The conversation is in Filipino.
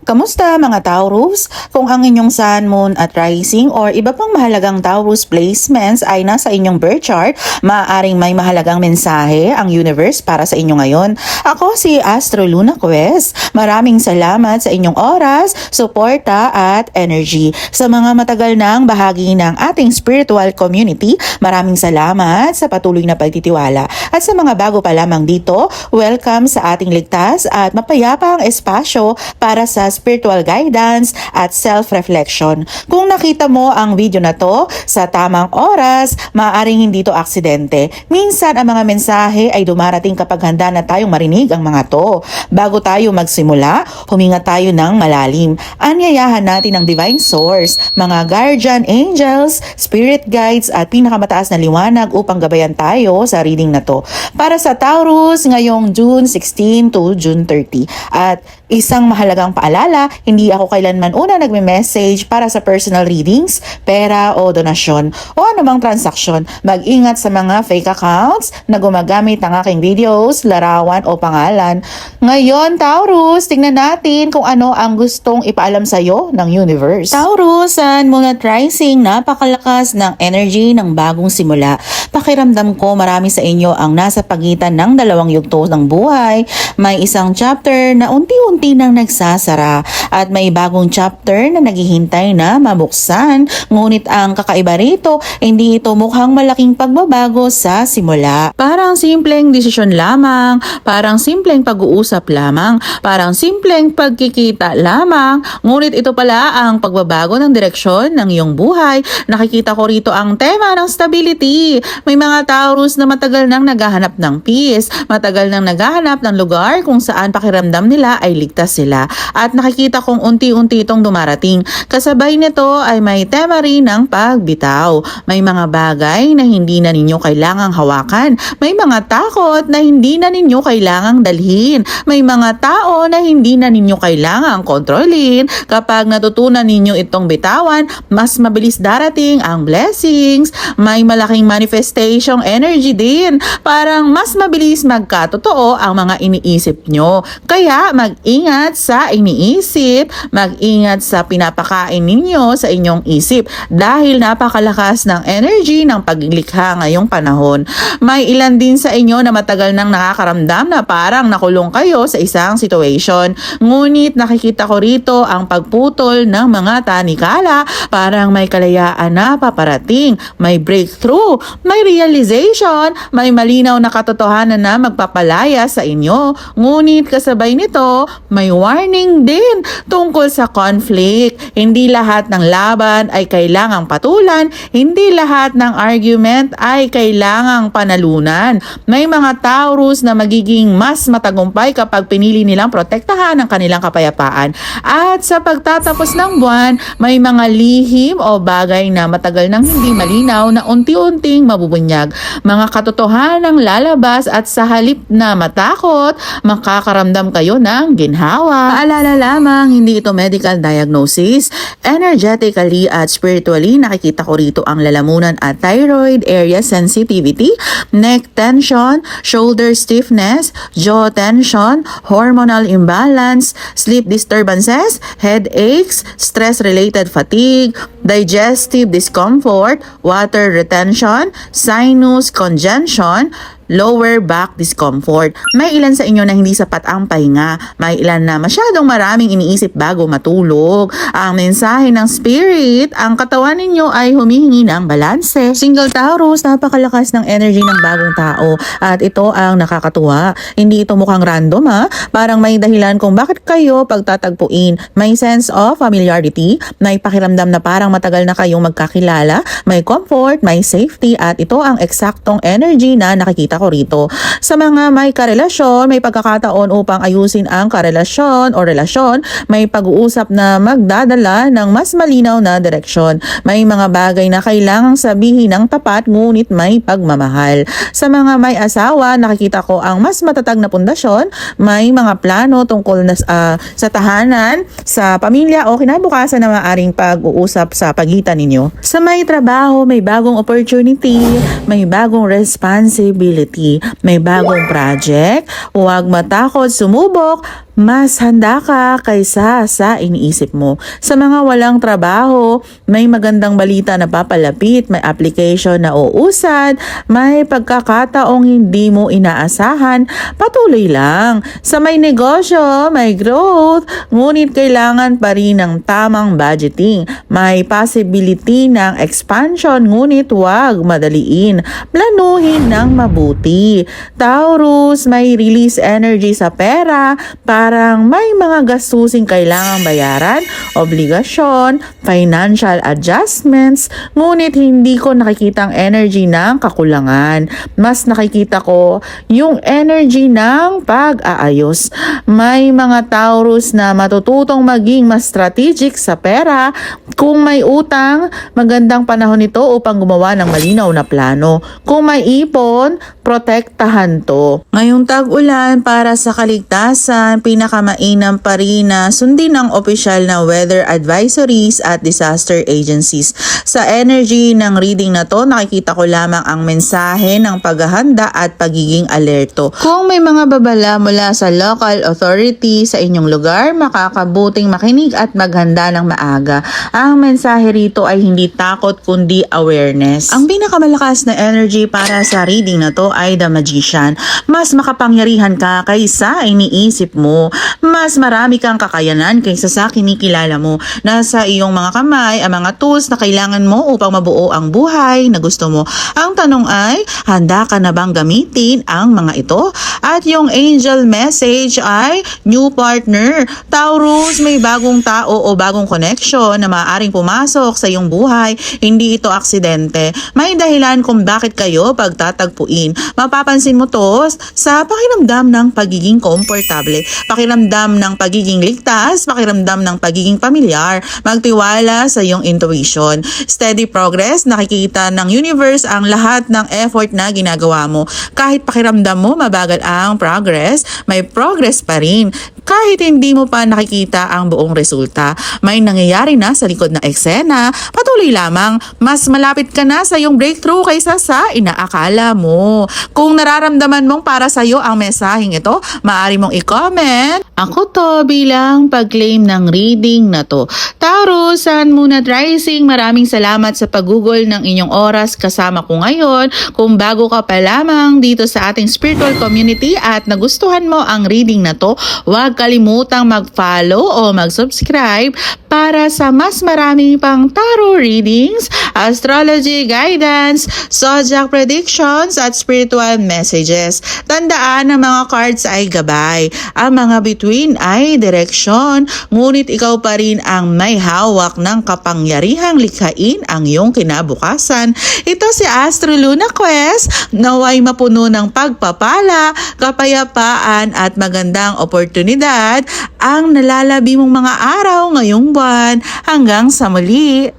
Kamusta mga Taurus? Kung ang inyong Sun, Moon at Rising or iba pang mahalagang Taurus placements ay nasa inyong birth chart, maaaring may mahalagang mensahe ang universe para sa inyo ngayon. Ako si Astro Luna Quest. Maraming salamat sa inyong oras, suporta at energy. Sa mga matagal nang bahagi ng ating spiritual community, maraming salamat sa patuloy na pagtitiwala. At sa mga bago pa lamang dito, welcome sa ating ligtas at mapayapang espasyo para sa spiritual guidance at self-reflection. Kung nakita mo ang video na to sa tamang oras, maaaring hindi to aksidente. Minsan ang mga mensahe ay dumarating kapag handa na tayong marinig ang mga to. Bago tayo magsimula, huminga tayo ng malalim. Anyayahan natin ang divine source, mga guardian angels, spirit guides at pinakamataas na liwanag upang gabayan tayo sa reading na to. Para sa Taurus ngayong June 16 to June 30. At isang mahalagang paalala, hindi ako kailanman una nagme-message para sa personal readings, pera o donasyon o anumang transaksyon. Mag-ingat sa mga fake accounts na gumagamit ng aking videos, larawan o pangalan. Ngayon, Taurus, tingnan natin kung ano ang gustong ipaalam sa'yo ng universe. Taurus, Sun, Moon at Rising, napakalakas ng energy ng bagong simula. Pakiramdam ko marami sa inyo ang nasa pagitan ng dalawang yugto ng buhay. May isang chapter na unti-unti nang nagsasara at may bagong chapter na naghihintay na mabuksan. Ngunit ang kakaiba rito, hindi ito mukhang malaking pagbabago sa simula. Parang simpleng desisyon lamang, parang simpleng pag-uusap lamang, parang simpleng pagkikita lamang. Ngunit ito pala ang pagbabago ng direksyon ng iyong buhay. Nakikita ko rito ang tema ng stability. May mga Taurus na matagal nang naghahanap ng peace, matagal nang naghahanap ng lugar kung saan pakiramdam nila ay ligtas sila. At nakikita kong unti-unti itong dumarating. Kasabay nito ay may tema rin ng pagbitaw. May mga bagay na hindi na ninyo kailangang hawakan. May mga takot na hindi na ninyo kailangang dalhin. May mga tao na hindi na ninyo kailangang kontrolin. Kapag natutunan ninyo itong bitawan, mas mabilis darating ang blessings. May malaking manifestation energy din. Parang mas mabilis magkatotoo ang mga iniisip nyo. Kaya mag-ingat sa iniisip, mag-ingat sa pinapakain ninyo sa inyong isip dahil napakalakas ng energy ng paglikha ngayong panahon. May ilan din sa inyo na matagal nang nakakaramdam na parang nakulong kayo sa isang situation. Ngunit nakikita ko rito ang pagputol ng mga tanikala, parang may kalayaan na paparating, may breakthrough, may realization, may malinaw na katotohanan na magpapalaya sa inyo. Ngunit kasabay nito, may warning din tungkol sa conflict. Hindi lahat ng laban ay kailangang patulan, hindi lahat ng argument ay kailangang panalunan. May mga Taurus na magiging mas matagumpay kapag pinili nilang protektahan ang kanilang kapayapaan. At sa pagtatapos ng buwan, may mga lihim o bagay na matagal nang hindi malinaw na unti-unting mabubunyag. Mga katotohanang lalabas at sa halip na matakot, makakaramdam kayo ng ginhawa. Paalala lamang, hindi ito medical diagnosis. Energetically at spiritually, nakikita ko rito ang lalamunan at thyroid area sensitivity, neck tension, shoulder stiffness, jaw tension, hormonal imbalance, sleep disturbances, headaches, stress-related fatigue, digestive discomfort, water retention, sinus congestion, lower back discomfort. May ilan sa inyo na hindi sapat ang pahinga. May ilan na masyadong maraming iniisip bago matulog. Ang mensahe ng spirit, ang katawan ninyo ay humihingi ng balanse. Single Taurus, napakalakas ng energy ng bagong tao. At ito ang nakakatuwa. Hindi ito mukhang random Parang may dahilan kung bakit kayo pagtatagpuin. May sense of familiarity. May pakiramdam na parang matagal na kayong magkakilala. May comfort, may safety. At ito ang eksaktong energy na nakikita ko rito. Sa mga may karelasyon, may pagkakataon upang ayusin ang karelasyon o relasyon, may pag-uusap na magdadala ng mas malinaw na direksyon. May mga bagay na kailangang sabihin ng tapat ngunit may pagmamahal. Sa mga may asawa, nakikita ko ang mas matatag na pundasyon, may mga plano tungkol na, sa tahanan, sa pamilya o kinabukasan na maaring pag-uusap sa pagitan ninyo. Sa may trabaho, may bagong opportunity, may bagong responsibility, may bagong project. Huwag matakot sumubok, mas handa ka kaysa sa iniisip mo. Sa mga walang trabaho, may magandang balita na papalapit, may application na uusad, may pagkakataong hindi mo inaasahan, patuloy lang. Sa may negosyo, may growth, ngunit kailangan pa rin ng tamang budgeting. May possibility ng expansion, ngunit huwag madaliin. Planuhin ng mabuti. Taurus, may release energy sa pera, parang may mga gastusin kailangang bayaran, obligasyon, financial adjustments, ngunit hindi ko nakikita ang energy ng kakulangan. Mas nakikita ko yung energy ng pag-aayos. May mga Taurus na matututong maging mas strategic sa pera. Kung may utang, magandang panahon ito upang gumawa ng malinaw na plano. Kung may ipon, protektahan to. Ngayong tag-ulan, para sa kaligtasan, pinakamainam pa rin na sundin ang opisyal na weather advisories at disaster agencies. Sa energy ng reading na to, nakikita ko lamang ang mensahe ng paghahanda at pagiging alerto. Kung may mga babala mula sa local authority sa inyong lugar, makakabuting makinig at maghanda ng maaga. Ang mensahe rito ay hindi takot kundi awareness. Ang pinakamalakas na energy para sa reading na to ay The Magician. Mas makapangyarihan ka kaysa iniisip mo. Mas marami kang kakayanan kaysa sa kinikilala mo. Nasa iyong mga kamay ang mga tools na kailangan mo upang mabuo ang buhay na gusto mo. Ang tanong ay, handa ka na bang gamitin ang mga ito? At yung angel message ay new partner. Taurus, may bagong tao o bagong connection na maaaring pumasok sa iyong buhay. Hindi ito aksidente. May dahilan kung bakit kayo pagtatagpuin. Mapapansin mo to sa pakiramdam ng pagiging komportable, pakiramdam ng pagiging ligtas, pakiramdam ng pagiging pamilyar. Magtiwala sa iyong intuition. Steady progress, nakikita ng universe ang lahat ng effort na ginagawa mo. Kahit pakiramdam mo mabagal ang progress, may progress pa rin. Kahit hindi mo pa nakikita ang buong resulta, may nangyayari na sa likod ng eksena, patuloy lamang, mas malapit ka na sa iyong breakthrough kaysa sa inaakala mo. Kung nararamdaman mong para sa iyo ang mensaheng ito, maaari mong i-comment. Ako to bilang pag-claim ng reading na to. Taurus, Sun, Moon at Rising, maraming salamat sa pag-google ng inyong oras kasama ko ngayon. Kung bago ka pa lamang dito sa ating spiritual community at nagustuhan mo ang reading na to, huwag kalimutang mag-follow o mag-subscribe para sa mas marami pang tarot readings, astrology guidance, zodiac predictions at spiritual messages. Tandaan, ang mga cards ay gabay. Ang mga bituin ay direksyon, ngunit ikaw pa rin ang may hawak ng kapangyarihang likhain ang iyong kinabukasan. Ito si Astro Luna Quest, naway mapuno ng pagpapala, kapayapaan at magandang oportunidad ang nalalabi mong mga araw ngayong buwan. Hanggang sa muli!